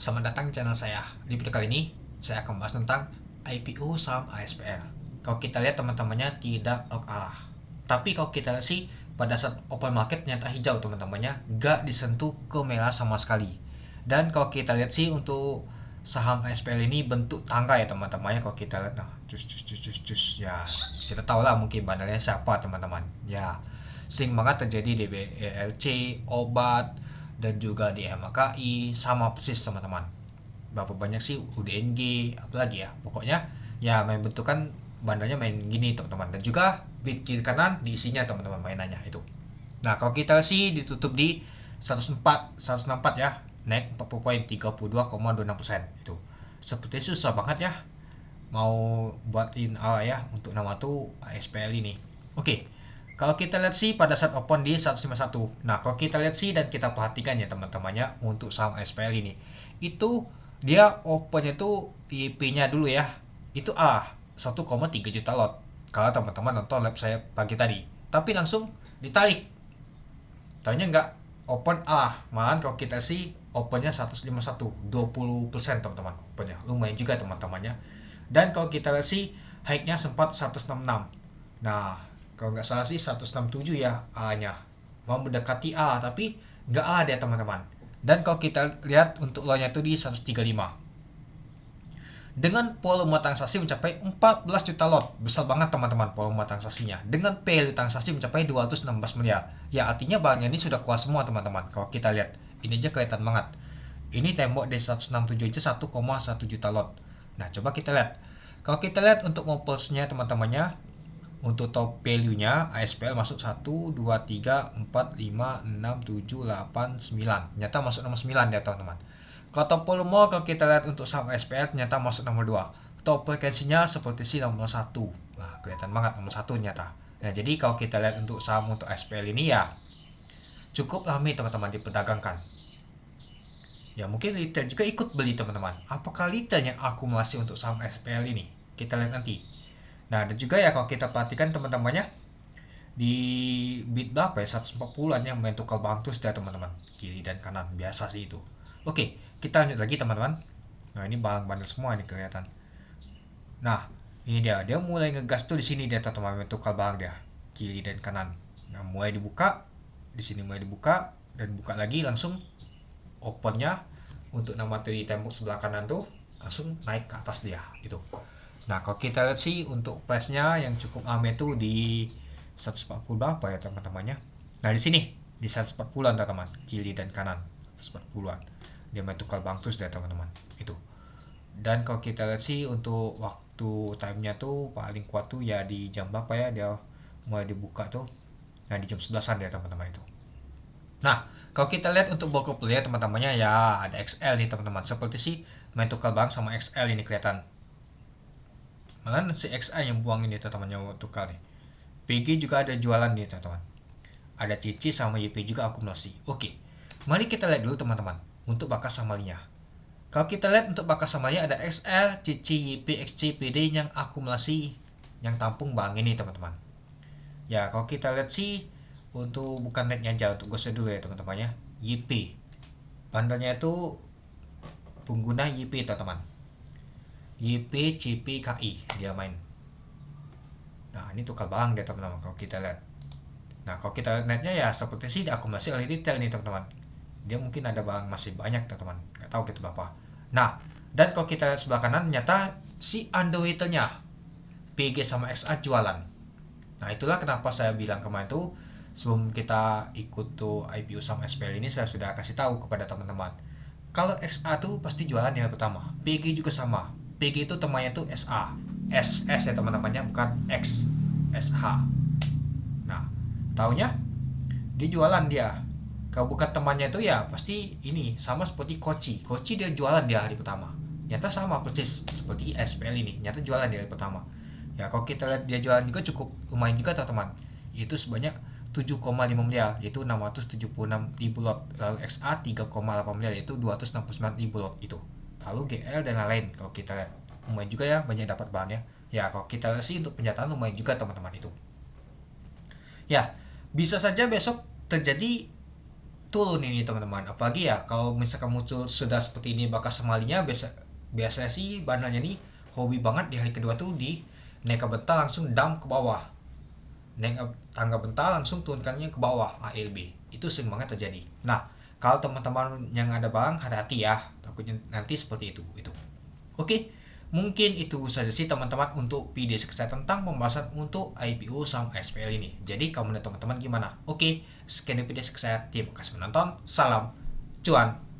Selamat datang di channel saya. Di video kali ini, saya akan bahas tentang IPO saham ASPL. Kalau kita lihat teman-temannya tidak kalah. Tapi kalau kita lihat sih, pada saat open market nyata hijau teman-temannya, nggak disentuh ke merah sama sekali. Dan kalau kita lihat sih untuk saham ASPL ini bentuk tangga ya teman-temannya. Kalau kita lihat, nah, ya kita tahu lah mungkin bandarnya siapa teman-teman. Ya, sering banget terjadi di BLC, obat, dan juga di MKI sama persis teman-teman. Berapa banyak sih UDNG apalagi ya, pokoknya ya main bentukan bandarnya main gini teman-teman, dan juga bit kiri kanan diisinya teman-teman mainannya itu. Nah kalau kita sih ditutup di 104 ya, naik 40 poin 32,26% itu. Seperti susah banget ya mau buatin ya untuk nama tuh ASPL ini. Oke, kalau kita lihat sih pada saat open di 151. Nah, kalau kita lihat sih dan kita perhatikan ya teman-temannya untuk saham ASPL ini. Itu dia opennya tuh IP-nya dulu ya. Itu 1,3 juta lot. Kalau teman-teman nonton live saya pagi tadi. Tapi langsung ditarik. Taunya nggak open malahan kalau kita sih opennya 151, 20% teman-teman opennya. Lumayan juga teman-temannya. Dan kalau kita lihat sih high-nya sempat 166. Nah, kalau nggak salah sih 167 ya A-nya. Mau mendekati A tapi nggak A dia teman-teman. Dan kalau kita lihat untuk low-nya itu di 135. Dengan volume transaksi mencapai 14 juta lot. Besar banget teman-teman volume transaksinya. Dengan value transaksi mencapai 216 miliar. Ya artinya barangnya ini sudah keluar semua teman-teman. Kalau kita lihat, ini aja kelihatan banget. Ini tembok di 167 aja 1,1 juta lot. Nah, coba kita lihat. Kalau kita lihat untuk multiple-nya teman-temannya, untuk top value-nya ASPL masuk 1 2 3 4 5 6 7 8 9. Ternyata masuk nomor 9 ya teman-teman. Kalau top volume, kalau kita lihat untuk saham ASPL ternyata masuk nomor 2. Top frekuensinya seperti si nomor 1. Nah, kelihatan banget nomor 1 ternyata. Nah, jadi kalau kita lihat untuk saham untuk ASPL ini ya cukup ramai teman-teman diperdagangkan. Ya mungkin retail juga ikut beli teman-teman. Apakah retail yang akumulasi untuk saham SPL ini? Kita lihat nanti. Nah dan juga ya kalau kita perhatikan teman-temannya di bid berapa ya, 140-an yang main tukar bang terus ya teman-teman, kiri dan kanan biasa sih itu. Oke, kita lanjut lagi teman-teman. Nah ini barang bandel semua ini kelihatan. Nah ini dia mulai ngegas tuh di sini dia teman-teman, main tukar barang dia kiri dan kanan. Nah mulai dibuka di sini, mulai dibuka dan buka lagi langsung opennya untuk nama di tembok sebelah kanan tuh langsung naik ke atas dia gitu. Nah kalau kita lihat sih untuk price-nya yang cukup ame tuh di 140 berapa ya teman-temannya. Nah di sini di 140-an teman-teman, kiri dan kanan 140-an. Dia main tukar bang terus deh teman-teman itu. Dan kalau kita lihat sih untuk waktu time-nya tuh paling kuat tuh ya di jam berapa ya dia mulai dibuka tuh. Nah di jam 11-an ya teman-teman itu. Nah, kalau kita lihat untuk broker player teman-temannya ya ada XL nih teman-teman. Seperti sih main tukar bang sama XL ini kelihatan. Malah si XL yang buang ini teman-temannya tukar nih. PG juga ada jualan nih teman-teman. Ada Cici sama YP juga akumulasi. Oke, mari kita lihat dulu teman-teman untuk bakas samalinya. Kalau kita lihat untuk bakas samalinya ada XL, Cici, YP, XC, PD yang akumulasi yang tampung bang ini teman-teman. Ya kalau kita lihat sih untuk bukan netnya aja, untuk gosnya dulu ya teman-teman ya. YP bandelnya itu pengguna YP teman-teman. YP CP KI dia main. Nah ini tukar barang dia teman-teman kalau kita lihat. Nah kalau kita lihat netnya ya seperti sih diakumulasi oleh retail nih teman-teman. Dia mungkin ada barang masih banyak teman-teman, nggak tahu kita berapa. Nah dan kalau kita lihat sebelah kanan ternyata si underweight-nya PG sama XA jualan. Nah itulah kenapa saya bilang kemarin tuh sebelum kita ikut tuh IPO sama SPL ini, saya sudah kasih tahu kepada teman-teman. Kalau XA tuh pasti jualan di hari pertama. PG juga sama. PG itu temannya tuh SA. SS ya teman-temannya, bukan X. SH. Nah, taunya dia jualan dia. Kalau bukan temannya itu ya pasti ini sama seperti Koci. Koci dia jualan di hari pertama. Nyata sama persis seperti SPL ini. Nyata jualan di hari pertama. Ya kalau kita lihat dia jualan juga cukup lumayan juga teman-teman. Itu sebanyak 7,5 miliar yaitu 676 ribu lot. Lalu XA 3,8 miliar yaitu 269 ribu lot itu. Lalu GL dan lain-lain kalau kita lihat lumayan juga ya, banyak dapat bahannya. Ya kalau kita lihat sih untuk penyataan lumayan juga teman-teman itu. Ya bisa saja besok terjadi turun ini teman-teman. Apalagi ya kalau misalkan muncul sudah seperti ini bakal semalinya, biasa sih banalnya nih hobi banget di hari kedua tuh di naik ke bentar langsung dump ke bawah, naik tangga bentar langsung turunkannya ke bawah ALB, itu sering banget terjadi. Nah kalau teman-teman yang ada barang hati-hati ya, takutnya nanti seperti itu. Oke, mungkin itu saja sih teman-teman untuk video saya tentang pembahasan untuk IPO saham ASPL ini. Jadi kalau menurut teman-teman gimana? Oke, sekian video saya, terima kasih menonton, salam cuan.